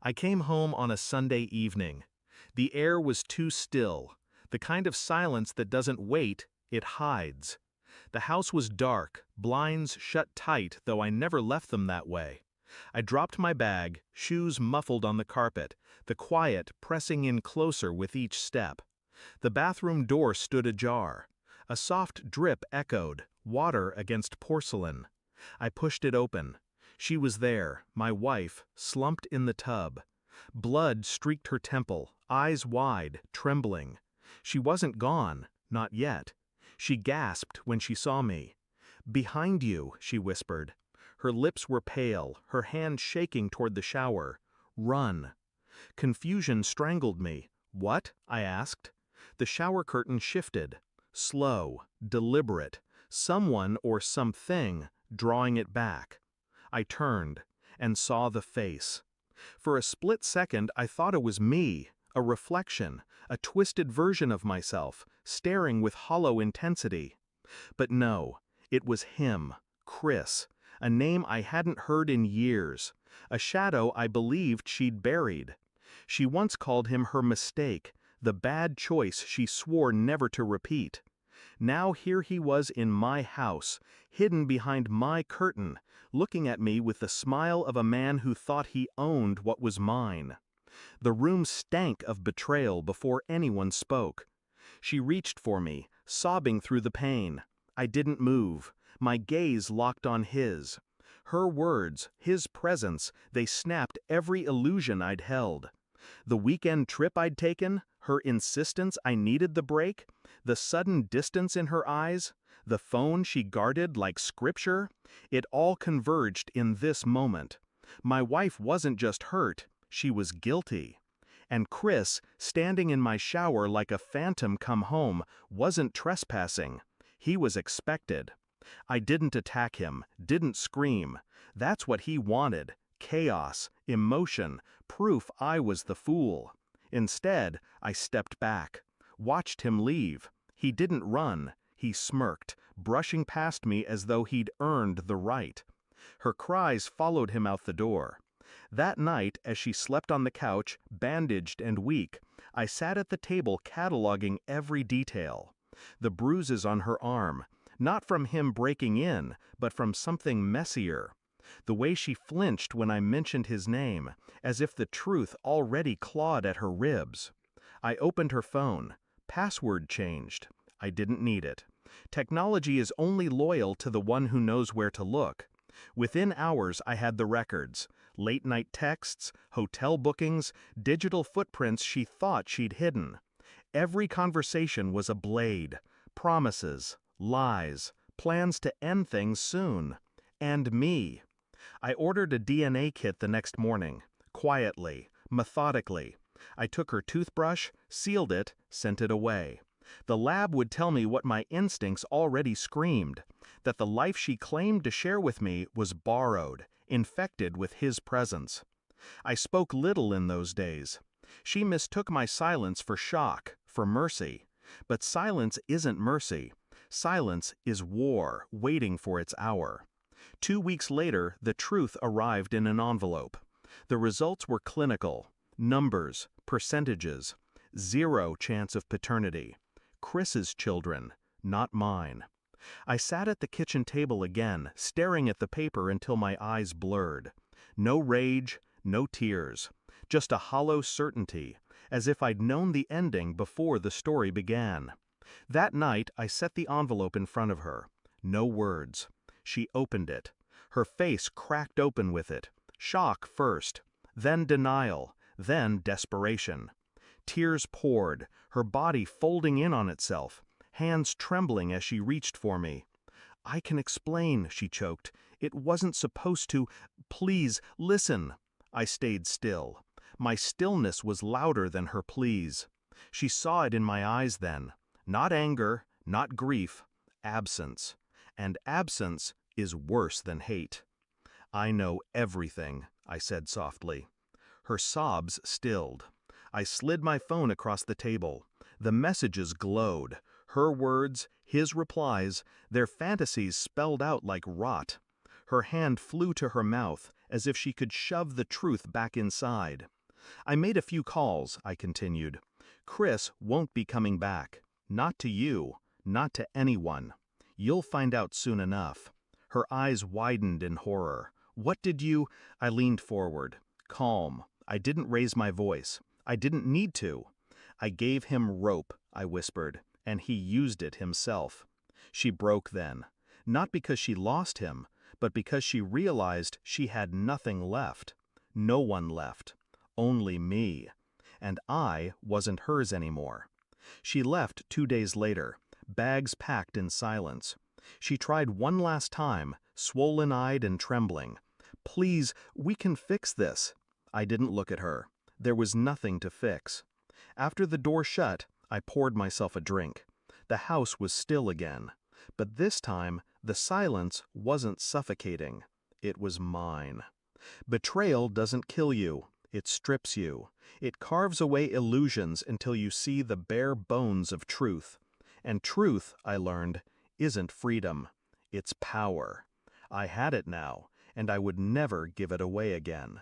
I came home on a Sunday evening. The air was too still, the kind of silence that doesn't wait, it hides. The house was dark, blinds shut tight, though I never left them that way. I dropped my bag, shoes muffled on the carpet, the quiet pressing in closer with each step. The bathroom door stood ajar. A soft drip echoed, water against porcelain. I pushed it open. She was there, my wife, slumped in the tub. Blood streaked her temple, eyes wide, trembling. She wasn't gone, not yet. She gasped when she saw me. "Behind you," she whispered. Her lips were pale, her hand shaking toward the shower. "Run." Confusion strangled me. "What?" I asked. The shower curtain shifted. Slow, deliberate, someone or something drawing it back. I turned and saw the face. For a split second I thought it was me, a reflection, a twisted version of myself, staring with hollow intensity. But no, it was him, Chris, a name I hadn't heard in years, a shadow I believed she'd buried. She once called him her mistake, the bad choice she swore never to repeat. Now here he was in my house, hidden behind my curtain, looking at me with the smile of a man who thought he owned what was mine. The room stank of betrayal before anyone spoke. She reached for me, sobbing through the pain. I didn't move, my gaze locked on his. Her words, his presence, they snapped every illusion I'd held. The weekend trip I'd taken, her insistence I needed the break, the sudden distance in her eyes, the phone she guarded like scripture, it all converged in this moment. My wife wasn't just hurt, she was guilty. And Chris, standing in my shower like a phantom come home, wasn't trespassing. He was expected. I didn't attack him, didn't scream. That's what he wanted. Chaos, emotion, proof I was the fool. Instead, I stepped back, watched him leave. He didn't run, he smirked, brushing past me as though he'd earned the right. Her cries followed him out the door. That night, as she slept on the couch, bandaged and weak, I sat at the table cataloging every detail. The bruises on her arm, not from him breaking in, but from something messier. The way she flinched when I mentioned his name, as if the truth already clawed at her ribs. I opened her phone. Password changed. I didn't need it. Technology is only loyal to the one who knows where to look. Within hours I had the records, late-night texts, hotel bookings, digital footprints she thought she'd hidden. Every conversation was a blade, promises, lies, plans to end things soon. And me. I ordered a DNA kit the next morning, quietly, methodically. I took her toothbrush, sealed it, sent it away. The lab would tell me what my instincts already screamed, that the life she claimed to share with me was borrowed, infected with his presence. I spoke little in those days. She mistook my silence for shock, for mercy. But silence isn't mercy. Silence is war, waiting for its hour. 2 weeks later, the truth arrived in an envelope. The results were clinical. Numbers, percentages. 0 chance of paternity. Chris's children, not mine. I sat at the kitchen table again, staring at the paper until my eyes blurred. No rage, no tears. Just a hollow certainty, as if I'd known the ending before the story began. That night, I set the envelope in front of her. No words. She opened it. Her face cracked open with it. Shock first, then denial, then desperation. Tears poured, her body folding in on itself, hands trembling as she reached for me. "I can explain," she choked. "It wasn't supposed to. Please, listen." I stayed still. My stillness was louder than her pleas. She saw it in my eyes then. Not anger, not grief, absence. And absence is worse than hate. "I know everything," I said softly. Her sobs stilled. I slid my phone across the table. The messages glowed. Her words, his replies, their fantasies spelled out like rot. Her hand flew to her mouth, as if she could shove the truth back inside. I made a few calls, I continued. Chris won't be coming back. Not to you, not to anyone. You'll find out soon enough. Her eyes widened in horror. What did you? I leaned forward. Calm. I didn't raise my voice. I didn't need to. I gave him rope, I whispered, and he used it himself. She broke then. Not because she lost him, but because she realized she had nothing left. No one left. Only me. And I wasn't hers anymore. She left 2 days later, bags packed in silence. She tried one last time, swollen-eyed and trembling. Please, we can fix this. I didn't look at her. There was nothing to fix. After the door shut, I poured myself a drink. The house was still again. But this time, the silence wasn't suffocating. It was mine. Betrayal doesn't kill you. It strips you. It carves away illusions until you see the bare bones of truth. And truth, I learned, isn't freedom. It's power. I had it now, and I would never give it away again.